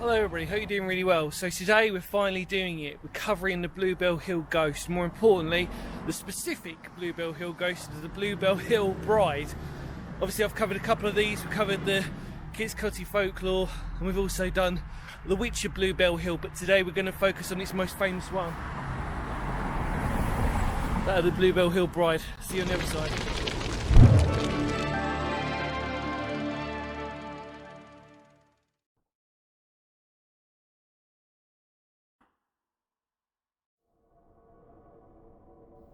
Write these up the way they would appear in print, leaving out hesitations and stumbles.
Hello everybody, hope you're doing really well. So today we're finally doing it. We're covering the Bluebell Hill ghost. More importantly, the specific Bluebell Hill ghost is the Bluebell Hill bride. Obviously I've covered a couple of these. We've covered the Kitts folklore and we've also done the witch of Bluebell Hill, but today we're going to focus on its most famous one. That of the Bluebell Hill bride. See you on the other side.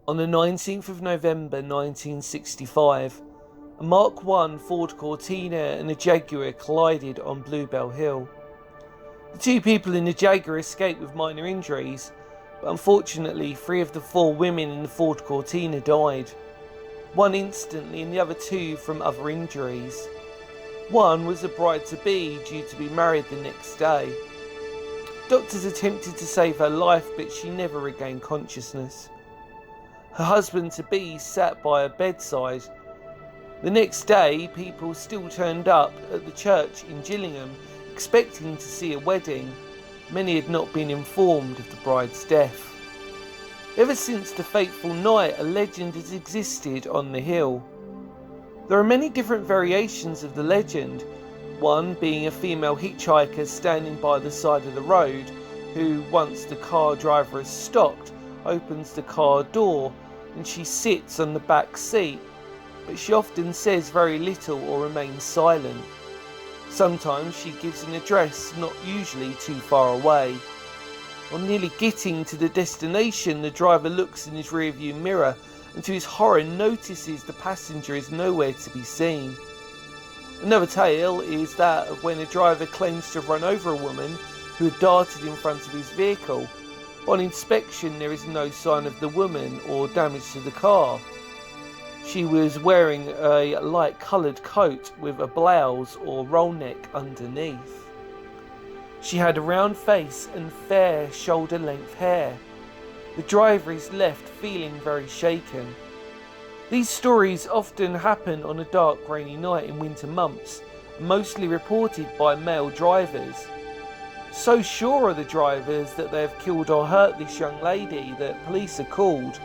On the 19th of November 1965, a Mark I Ford Cortina and a Jaguar collided on Bluebell Hill. The two people in the Jaguar escaped with minor injuries, but unfortunately 3 of the 4 women in the Ford Cortina died. One instantly and the other 2 from other injuries. One was the bride-to-be, due to be married the next day. Doctors attempted to save her life, but she never regained consciousness. Her husband-to-be sat by her bedside. The next day, people still turned up at the church in Gillingham, expecting to see a wedding. Many had not been informed of the bride's death. Ever since the fateful night, a legend has existed on the hill. There are many different variations of the legend, one being a female hitchhiker standing by the side of the road, who, once the car driver has stopped, opens the car door and she sits on the back seat, but she often says very little or remains silent. Sometimes she gives an address, not usually too far away. On nearly getting to the destination, the driver looks in his rearview mirror and to his horror notices the passenger is nowhere to be seen. Another tale is that of when a driver claims to have run over a woman who had darted in front of his vehicle. On inspection, there is no sign of the woman or damage to the car. She was wearing a light coloured coat with a blouse or roll neck underneath. She had a round face and fair shoulder-length hair. The driver is left feeling very shaken. These stories often happen on a dark, rainy night in winter months, mostly reported by male drivers. So sure are the drivers that they have killed or hurt this young lady that police are called,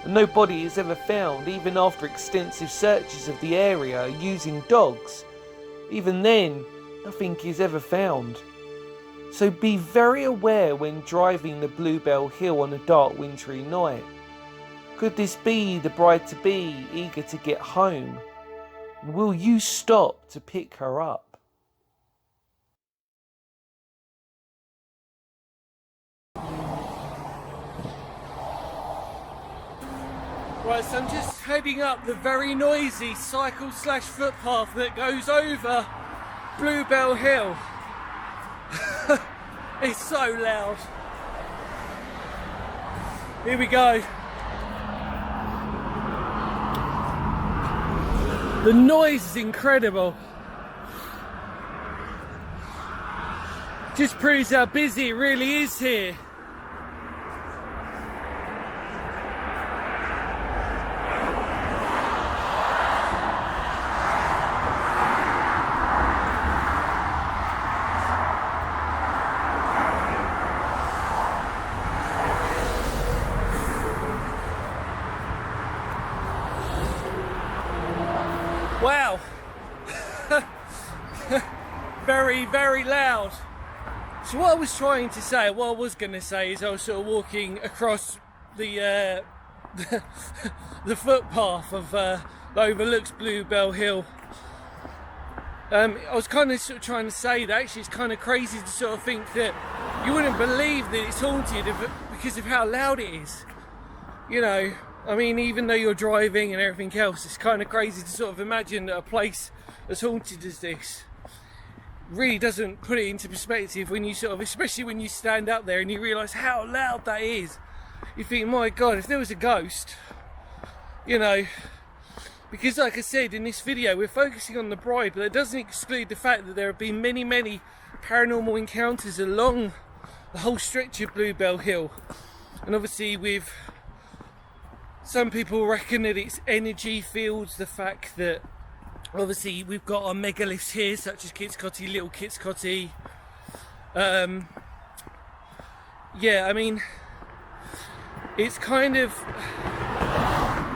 and no body is ever found, even after extensive searches of the area using dogs. Even then, nothing is ever found. So be very aware when driving the Bluebell Hill on a dark wintry night. Could this be the bride-to-be eager to get home? And will you stop to pick her up? Right, so I'm just heading up the very noisy cycle/footpath that goes over Bluebell Hill. It's so loud. Here we go. The noise is incredible. Just proves how busy it really is here. Wow. Very, very loud. So what I was trying to say, what I was going to say is I was sort of walking across the footpath of that overlooks Bluebell Hill. I was kind of sort of trying to say that actually it's kind of crazy to sort of think that you wouldn't believe that it's haunted because of how loud it is. You know, I mean, even though you're driving and everything else, it's kind of crazy to sort of imagine that a place as haunted as this really doesn't put it into perspective when you sort of, especially when you stand up there and you realise how loud that is. You think, my God, if there was a ghost, you know, because like I said in this video, we're focusing on the bride, but it doesn't exclude the fact that there have been many, many paranormal encounters along the whole stretch of Bluebell Hill. And obviously with some people reckon that it's energy fields, the fact that obviously we've got our megaliths here such as Kitts, Little Kitts, Yeah, I mean, it's kind of,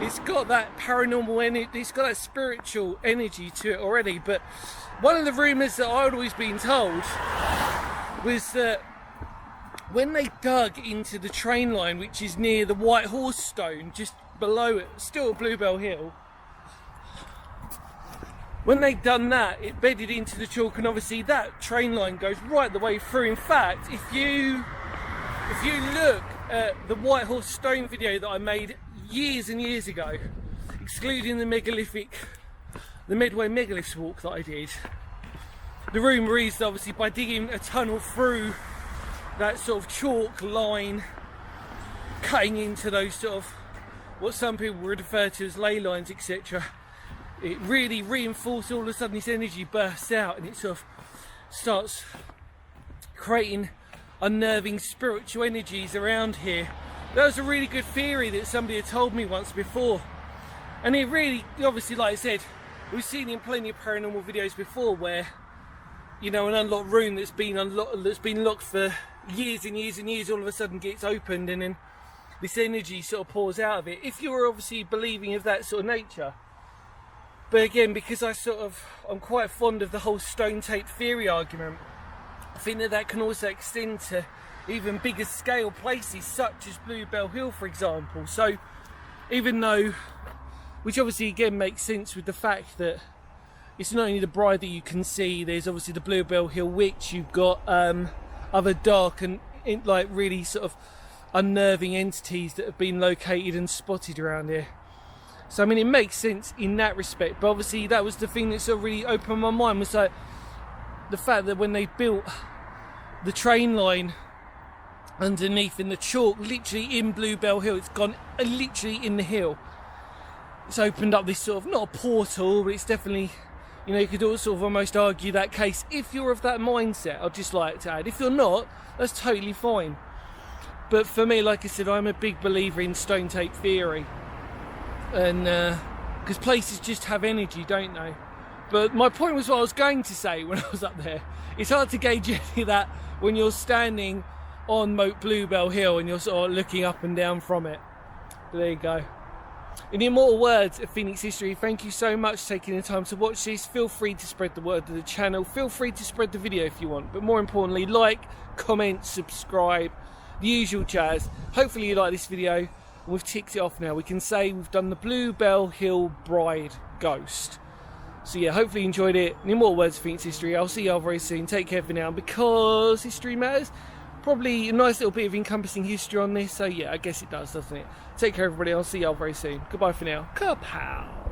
it's got that paranormal energy, it's got that spiritual energy to it already. But one of the rumours that I'd always been told was that when they dug into the train line, which is near the White Horse Stone, just below it, still at Bluebell Hill, when they'd done that, it bedded into the chalk, and obviously that train line goes right the way through. In fact, if you look at the White Horse Stone video that I made years and years ago, excluding the Midway Megaliths walk that I did, the rumour is that obviously by digging a tunnel through that sort of chalk line, cutting into those sort of what some people would refer to as ley lines, etc., it really reinforced. All of a sudden this energy bursts out and it sort of starts creating unnerving spiritual energies around here. That was a really good theory that somebody had told me once before, and it really, obviously, like I said, we've seen in plenty of paranormal videos before where, you know, an unlocked room that's been locked for years and years and years all of a sudden gets opened, and then this energy sort of pours out of it, if you're obviously believing of that sort of nature. But again, because I'm quite fond of the whole stone tape theory argument, I think that can also extend to even bigger scale places such as Bluebell Hill, for example. So even though, which obviously again makes sense with the fact that it's not only the bride that you can see, there's obviously the Bluebell Hill witch, you've got other dark and like really sort of unnerving entities that have been located and spotted around here. So I mean, it makes sense in that respect, but obviously that was the thing that sort of really opened my mind, was like the fact that when they built the train line underneath in the chalk, literally in Bluebell Hill, it's gone literally in the hill, it's opened up this sort of, not a portal, but it's definitely, you know, you could also sort of almost argue that case if you're of that mindset. I'd just like to add, if you're not, that's totally fine. But for me, like I said, I'm a big believer in stone tape theory, and because places just have energy, don't they? But my point was what I was going to say when I was up there. It's hard to gauge any of that when you're standing on Bluebell Hill and you're sort of looking up and down from it. But there you go. In the immortal words of Phoenix History, thank you so much for taking the time to watch this. Feel free to spread the word of the channel. Feel free to spread the video if you want. But more importantly, like, comment, subscribe, the usual jazz. Hopefully you like this video. We've ticked it off now. We can say we've done the Bluebell Hill Bride Ghost. So yeah, hopefully you enjoyed it. In immortal words of Phoenix History, I'll see you all very soon. Take care for now. And because history matters, probably a nice little bit of encompassing history on this. So yeah, I guess it does, doesn't it? Take care everybody. I'll see you all very soon. Goodbye for now. Kapow.